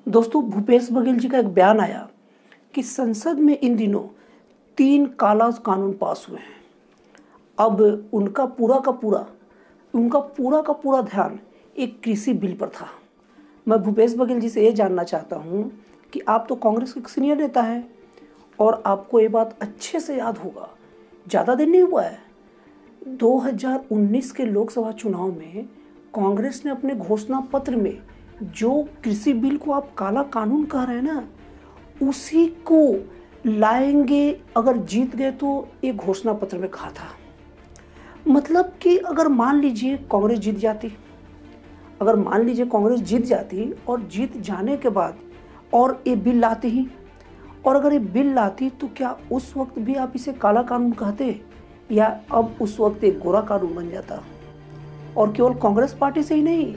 दोस्तों, भूपेश बघेल जी का एक बयान आया कि संसद में इन दिनों 3 काला कानून पास हुए हैं। अब उनका पूरा का पूरा ध्यान एक कृषि बिल पर था। मैं भूपेश बघेल जी से ये जानना चाहता हूँ कि आप तो कांग्रेस के सीनियर नेता हैं और आपको ये बात अच्छे से याद होगा, ज़्यादा दिन नहीं हुआ है, 2019 के लोकसभा चुनाव में कांग्रेस ने अपने घोषणा पत्र में जो कृषि बिल को आप काला कानून कह रहे हैं ना, उसी को लाएंगे अगर जीत गए तो एक घोषणा पत्र में कहा था। मतलब कि अगर मान लीजिए कांग्रेस जीत जाती और जीत जाने के बाद और ये बिल लाती ही, और अगर ये बिल लाती तो क्या उस वक्त भी आप इसे काला कानून कहते या अब उस वक्त एक गोरा कानून बन जाता? और केवल कांग्रेस पार्टी से ही नहीं,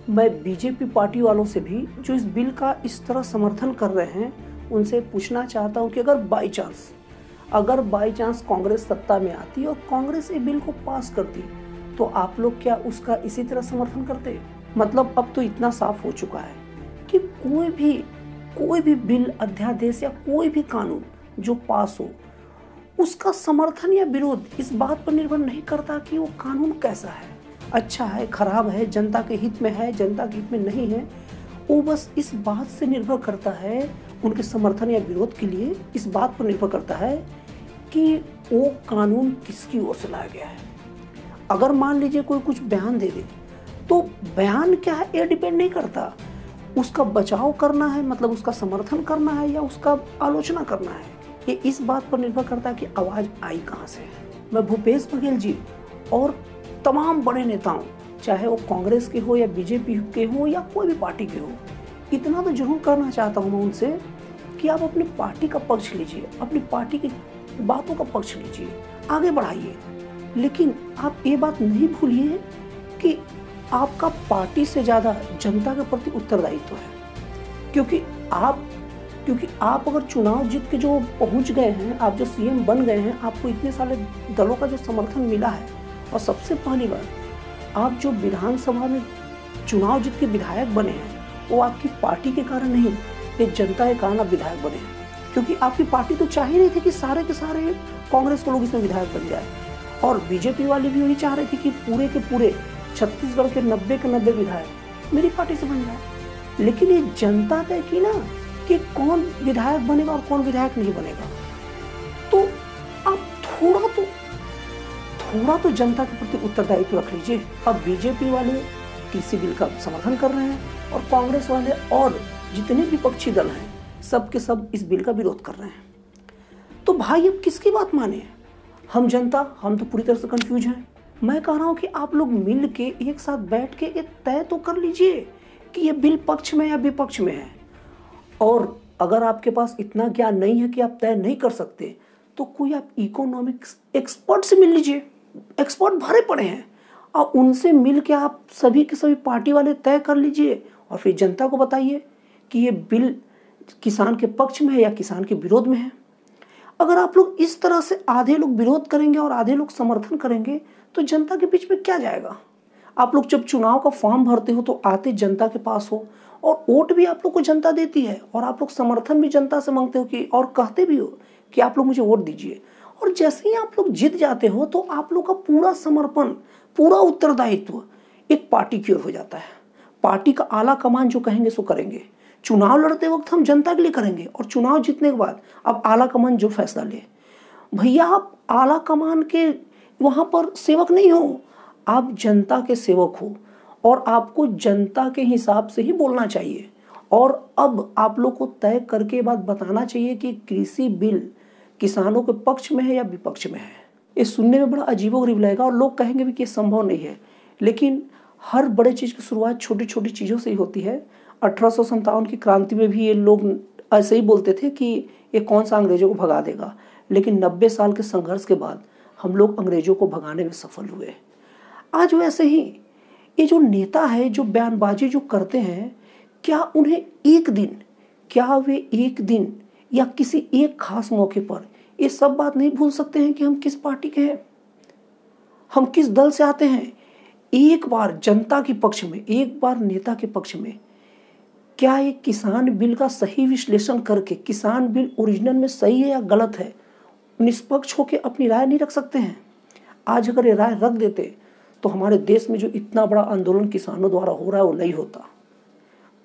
मैं बीजेपी पार्टी वालों से भी जो इस बिल का इस तरह समर्थन कर रहे हैं उनसे पूछना चाहता हूं कि अगर बाई चांस कांग्रेस सत्ता में आती और कांग्रेस ये बिल को पास करती तो आप लोग क्या उसका इसी तरह समर्थन करते? मतलब अब तो इतना साफ हो चुका है कि कोई भी बिल, अध्यादेश या कोई भी कानून जो पास हो, उसका समर्थन या विरोध इस बात पर निर्भर नहीं करता कि वो कानून कैसा है, अच्छा है, खराब है, जनता के हित में है, जनता के हित में नहीं है। वो बस इस बात से निर्भर करता है, उनके समर्थन या विरोध के लिए इस बात पर निर्भर करता है कि वो कानून किसकी ओर से लाया गया है। अगर मान लीजिए कोई कुछ बयान दे दे तो बयान क्या है ये डिपेंड नहीं करता, उसका बचाव करना है, मतलब उसका समर्थन करना है या उसका आलोचना करना है, ये इस बात पर निर्भर करता है कि आवाज़ आई कहाँ से। मैं भूपेश बघेल जी और तमाम बड़े नेताओं, चाहे वो कांग्रेस के हो या बीजेपी के हो या कोई भी पार्टी के हो, इतना तो जरूर करना चाहता हूँ मैं उनसे कि आप अपनी पार्टी का पक्ष लीजिए, अपनी पार्टी की बातों का पक्ष लीजिए, आगे बढ़ाइए, लेकिन आप ये बात नहीं भूलिए कि आपका पार्टी से ज़्यादा जनता के प्रति उत्तरदायित्व है। क्योंकि आप अगर चुनाव जीत के जो पहुंच गए हैं, आप जो सीएम बन गए हैं, आपको इतने सारे दलों का जो समर्थन मिला है, और सबसे पहली बार आप जो विधानसभा में चुनाव जीत के विधायक बने हैं वो आपकी पार्टी के कारण नहीं, ये जनता के कारण आप विधायक बने हैं। क्योंकि आपकी पार्टी तो चाह ही नहीं थी कि सारे के सारे कांग्रेस के लोग इसमें विधायक बन जाए, और बीजेपी वाले भी वही चाह रहे थे कि पूरे के पूरे छत्तीसगढ़ के 90 विधायक मेरी पार्टी से बन जाए। लेकिन ये जनता तय की ना कि कौन विधायक बनेगा और कौन विधायक नहीं बनेगा। तो आप थोड़ा तो जनता के प्रति उत्तरदायित्व रख लीजिए। अब बीजेपी वाले कृषि बिल का समर्थन कर रहे हैं और कांग्रेस वाले और जितने विपक्षी दल हैं सब के सब इस बिल का विरोध कर रहे हैं। तो भाई अब किसकी बात माने? हम जनता, हम तो पूरी तरह से कंफ्यूज हैं। मैं कह रहा हूं कि आप लोग मिल के एक साथ बैठ के ये तय तो कर लीजिए कि ये बिल पक्ष में या विपक्ष में है। और अगर आपके पास इतना ज्ञान नहीं है कि आप तय नहीं कर सकते तो कोई आप इकोनॉमिक्स एक्सपर्ट से मिल लीजिए, एक्सपर्ट भरे पड़े हैं, और उनसे मिल के आप सभी के सभी पार्टी वाले तय कर लीजिए और फिर जनता को बताइए कि ये बिल किसान के पक्ष में है या किसान के विरोध में है। अगर आप लोग इस तरह से आधे लोग विरोध करेंगे और आधे लोग समर्थन करेंगे तो जनता के बीच में क्या जाएगा? आप लोग जब चुनाव का फॉर्म भरते हो तो आते जनता के पास हो, और वोट भी आप लोग को जनता देती है, और आप लोग समर्थन भी जनता से मांगते हो कि, और कहते भी हो कि आप लोग मुझे वोट दीजिए। और जैसे ही आप लोग जीत जाते हो तो आप लोग का पूरा समर्पण, पूरा उत्तरदायित्व एक पार्टी की ओर हो जाता है। पार्टी का आला कमान जो कहेंगे सो करेंगे। चुनाव लड़ते वक्त हम जनता के लिए करेंगे, और चुनाव जीतने के बाद अब आला कमान जो फैसला ले, भैया आप आला कमान के वहां पर सेवक नहीं हो, आप जनता के सेवक हो, और आपको जनता के हिसाब से ही बोलना चाहिए। और अब आप लोग को तय करके बात बताना चाहिए कि कृषि बिल किसानों के पक्ष में है या विपक्ष में है। ये सुनने में बड़ा अजीबोगरीब लगेगा और लोग कहेंगे भी कि संभव नहीं है, लेकिन हर बड़े चीज की शुरुआत छोटी छोटी चीजों से ही होती है। 1857 की क्रांति में भी ये लोग ऐसे ही बोलते थे कि ये कौन सा अंग्रेजों को भगा देगा, लेकिन 90 साल के संघर्ष के बाद हम लोग अंग्रेजों को भगाने में सफल हुए। आज वैसे ही ये जो नेता है, जो बयानबाजी जो करते हैं, क्या वे एक दिन या किसी एक खास मौके पर ये सब बात नहीं भूल सकते हैं कि हम किस पार्टी के हैं, हम किस दल से आते हैं? एक बार जनता के पक्ष में, एक बार नेता के पक्ष में क्या एक किसान बिल का सही विश्लेषण करके किसान बिल ओरिजिनल में सही है या गलत है निष्पक्ष होकर अपनी राय नहीं रख सकते हैं? आज अगर ये राय रख देते तो हमारे देश में जो इतना बड़ा आंदोलन किसानों द्वारा हो रहा है वो नहीं होता।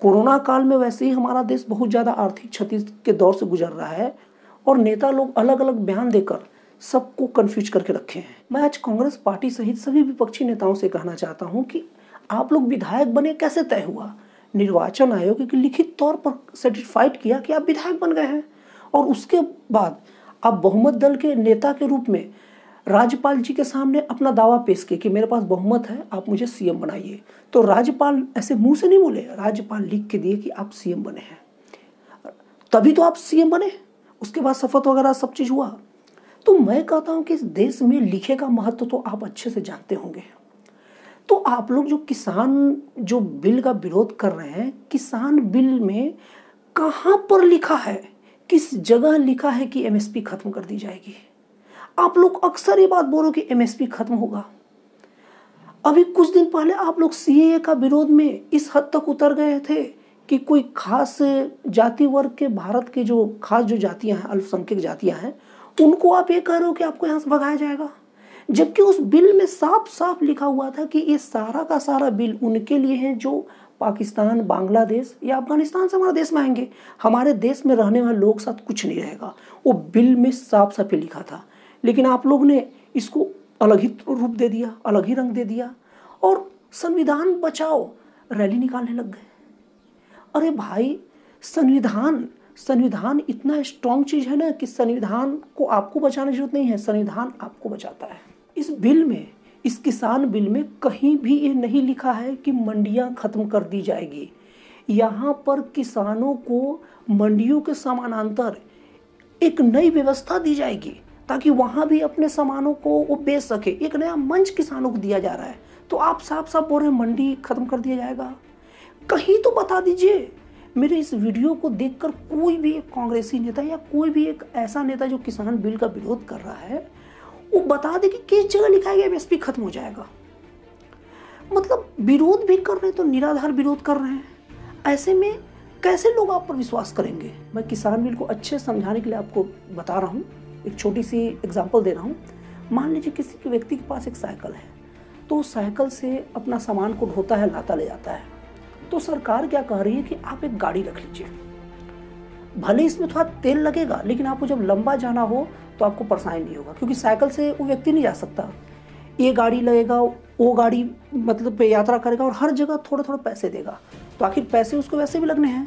कोरोना काल में वैसे ही हमारा देश बहुत ज़्यादा आर्थिक क्षति के दौर से गुजर रहा है और नेता लोग अलग अलग बयान देकर सबको कंफ्यूज करके रखे हैं। मैं आज कांग्रेस पार्टी सहित सभी विपक्षी नेताओं से कहना चाहता हूं कि आप लोग विधायक बने कैसे तय हुआ? निर्वाचन आयोग की लिखित तौर पर सर्टिफाइड किया कि आप विधायक बन गए हैं और उसके बाद आप बहुमत दल के नेता के रूप में राज्यपाल जी के सामने अपना दावा पेश किया कि मेरे पास बहुमत है, आप मुझे सीएम बनाइए। तो राज्यपाल ऐसे मुंह से नहीं बोले, राज्यपाल लिख के दिए कि आप सीएम बने हैं, तभी तो आप सीएम बने। उसके बाद शपथ वगैरह सब चीज हुआ। तो मैं कहता हूं कि इस देश में लिखे का महत्व तो आप अच्छे से जानते होंगे। तो आप लोग जो किसान जो बिल का विरोध कर रहे हैं, किसान बिल में कहां पर लिखा है, किस जगह लिखा है कि एमएसपी खत्म कर दी जाएगी? आप लोग अक्सर ये बात बोलो कि एमएसपी खत्म होगा। अभी कुछ दिन पहले आप लोग सीएए का विरोध में इस हद तक उतर गए थे कि कोई खास जाति वर्ग के भारत के जो खास जो जातियां हैं, अल्पसंख्यक जातियां हैं, उनको आप ये कह रहे हो कि आपको यहाँ से भगाया जाएगा, जबकि उस बिल में साफ साफ लिखा हुआ था कि ये सारा का सारा बिल उनके लिए है जो पाकिस्तान, बांग्लादेश या अफगानिस्तान से हमारे देश में आएंगे। हमारे देश में रहने वाले लोग साथ कुछ नहीं रहेगा। वो बिल में साफ साफ लिखा था, लेकिन आप लोग ने इसको अलग ही रूप दे दिया, अलग ही रंग दे दिया और संविधान बचाओ रैली निकालने लग गए। अरे भाई, संविधान इतना स्ट्रॉन्ग चीज है ना कि संविधान को आपको बचाने की जरूरत नहीं है, संविधान आपको बचाता है। इस बिल में, इस किसान बिल में कहीं भी ये नहीं लिखा है कि मंडियां खत्म कर दी जाएगी। यहाँ पर किसानों को मंडियों के समानांतर एक नई व्यवस्था दी जाएगी ताकि वहां भी अपने सामानों को वो बेच सके। एक नया मंच किसानों को दिया जा रहा है। तो आप साफ साफ बोल रहे हैं मंडी खत्म कर दिया जाएगा? कहीं तो बता दीजिए। मेरे इस वीडियो को देखकर कोई भी एक कांग्रेसी नेता या कोई भी एक ऐसा नेता जो किसान बिल का विरोध कर रहा है वो बता दे कि किस जगह लिखा है एमएसपी खत्म हो जाएगा। मतलब विरोध भी कर रहे हैं तो निराधार विरोध कर रहे हैं। ऐसे में कैसे लोग आप पर विश्वास करेंगे? मैं किसान बिल को अच्छे समझाने के लिए आपको बता रहा हूँ, एक छोटी सी एग्जाम्पल दे रहा हूँ। मान लीजिए किसी व्यक्ति के पास एक साइकिल है, तो उस साइकिल से अपना सामान को ढोता है, लाता ले जाता है। तो सरकार क्या कह रही है कि आप एक गाड़ी रख लीजिए, भले इसमें थोड़ा तेल लगेगा लेकिन आपको जब लंबा जाना हो तो आपको परेशानी नहीं होगा, क्योंकि साइकिल से वो व्यक्ति नहीं जा सकता। ये गाड़ी लगेगा, वो गाड़ी मतलब पे यात्रा करेगा और हर जगह थोड़ा थोड़ा पैसे देगा, तो आखिर पैसे उसको वैसे भी लगने हैं।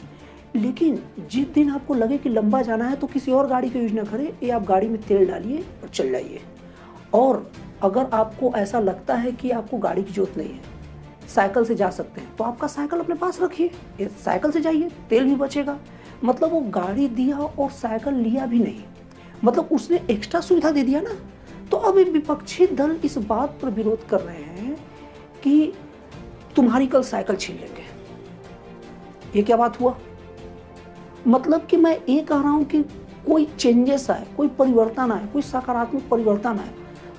लेकिन जिस दिन आपको लगे कि लंबा जाना है तो किसी और गाड़ी का यूज ना करें, ये आप गाड़ी में तेल डालिए और चल जाइए। और अगर आपको ऐसा लगता है कि आपको गाड़ी की जरूरत नहीं है, साइकिल से जा सकते हैं, तो आपका साइकिल अपने पास रखिए, साइकिल से जाइए, तेल भी बचेगा। मतलब वो गाड़ी दिया और साइकिल लिया भी नहीं, मतलब उसने एक्स्ट्रा सुविधा दे दिया ना। तो अब विपक्षी दल इस बात पर विरोध कर रहे हैं कि तुम्हारी कल साइकिल छीन लेंगे। ये क्या बात हुआ? मतलब कि मैं ये कह रहा हूं कि कोई चेंजेस आए, कोई परिवर्तन आए, कोई सकारात्मक परिवर्तन आए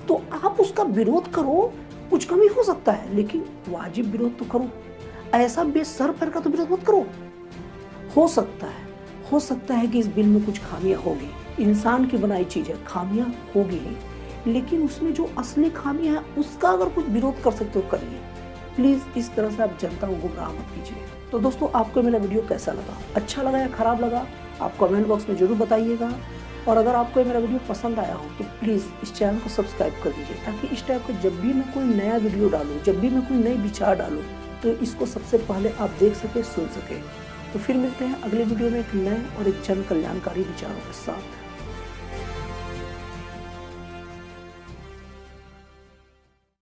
तो आप उसका विरोध करो, कुछ कमी हो सकता है, लेकिन वाजिब विरोध तो करो। ऐसा बेसर पैर का तो विरोध मत करो। हो सकता है कि इस बिल में कुछ खामियां होगी, इंसान की बनाई चीज है, खामियां होगी ही, लेकिन उसमें जो असली खामियां है उसका अगर कुछ विरोध कर सकते हो करिए। प्लीज इस तरह से आप जनता को गुमराह मत कीजिए। तो दोस्तों, आपको मेरा वीडियो कैसा लगा, अच्छा लगा या खराब लगा, आप कमेंट बॉक्स में जरूर बताइएगा। और अगर आपको मेरा वीडियो पसंद आया हो तो प्लीज़ इस चैनल को सब्सक्राइब कर दीजिए, ताकि इस टाइप का जब भी मैं कोई नया वीडियो डालूँ, जब भी मैं कोई नई विचार डालूँ, तो इसको सबसे पहले आप देख सके, सुन सके। तो फिर मिलते हैं अगले वीडियो में एक नए और एक जन कल्याणकारी विचारों के साथ।